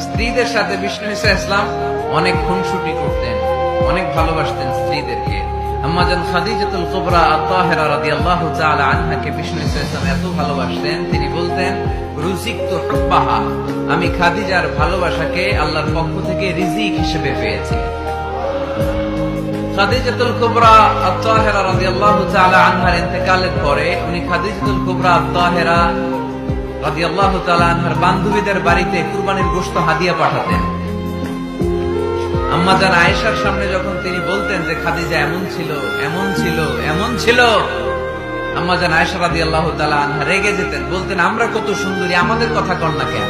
স্ত্রীদের সাথে বিষ্ণু ঈসা ইসলাম অনেক খুনসুটি করতেন, অনেক ভালোবাসতেন স্ত্রীদেরকে। আম্মাজান খাদিজাতুল কুবরা আত-তাহেরা রাদিয়াল্লাহু তাআলা আনহাকে বিষ্ণু ঈসা ইসলাম এত ভালোবাসতেন, তিনি বলতেন রুজিকতু হুব্বাহা, আমি খাদিজার ভালোবাসাকে আল্লাহর পক্ষ থেকে রিজিক হিসেবে পেয়েছি। খাদিজাতুল কুবরা আত-তাহেরা রাদিয়াল্লাহু তাআলা আনহার ইন্তেকালের পরে উনি খাদিজাতুল কুবরা আত-তাহেরা রাদিয়াল্লাহু তাআলা আনহার বান্ধবীদের বাড়িতে কুরবানির গোশত হাদিয়া পাঠাতেন। আম্মাজান আয়েশার সামনে যখন তিনি বলতেন যে খাদিজা এমন ছিল, এমন ছিল, এমন ছিল, আম্মাজান আয়েশা রাদিয়াল্লাহু তাআলা আনহা রেগে যেতেন, বলতেন আমরা কত সুন্দরী, আমাদের কথা কন না কেন?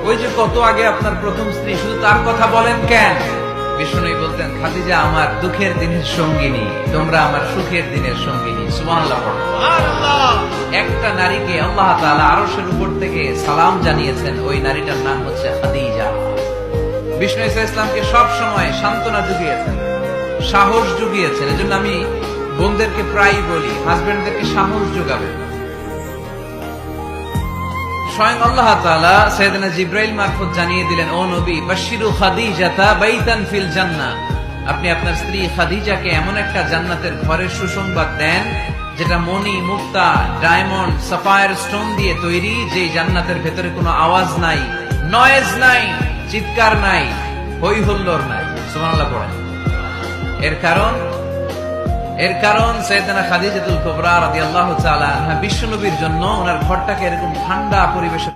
ওই যে কত আগে আপনার প্রথম স্ত্রী, শুধু তার কথা বলেন কেন? বিষ্ণু বলতেন খাদিজা আমার দুঃখের দিনের সঙ্গিনী, তোমরা আমার সুখের দিনের সঙ্গিনী। সুবহানাল্লাহ। একটা নারীকে আল্লাহ তাআলা আরশের উপর থেকে সালাম জানিয়েছেন, ওই নারীটার নাম হচ্ছে খাদিজা। বিষ্ণু ঈসা ইসলামকে সব সময় সান্ত্বনা জুগিয়েছেন, সাহস জুগিয়েছেন। এজন্য আমি বোনদেরকে প্রায়ই বলি হাজবেন্ডদেরকে সাহস জোগাবেন। স্বয়ং আল্লাহ তাআলা সাইয়েদনা জিবরাইল মারফত জানিয়ে দিলেন, ও নবী বাশশিরু খাদিজাতা বাইতান ফিল জান্নাহ, আপনি আপনার স্ত্রী খাদিজাকে এমন একটা জান্নাতের ঘরের সুসংবাদ দেন যেটা মণি, মুক্তা, ডায়মন্ড, সাফায়ার স্টোন দিয়ে তৈরি, যে জান্নাতের ভেতরে কোনো আওয়াজ নাই, নয়েজ নাই, চিৎকার নাই, হই হুল্লোড় নাই। সুবহানাল্লাহ পড়েন। এর কারণ সাইয়েদনা খাদিজাতুল কুবরা রাদিয়াল্লাহু তাআলা আনহা বিশ্ব নবীর জন্য ওনার ঘরটাকে এরকম ঠান্ডা পরিবেশে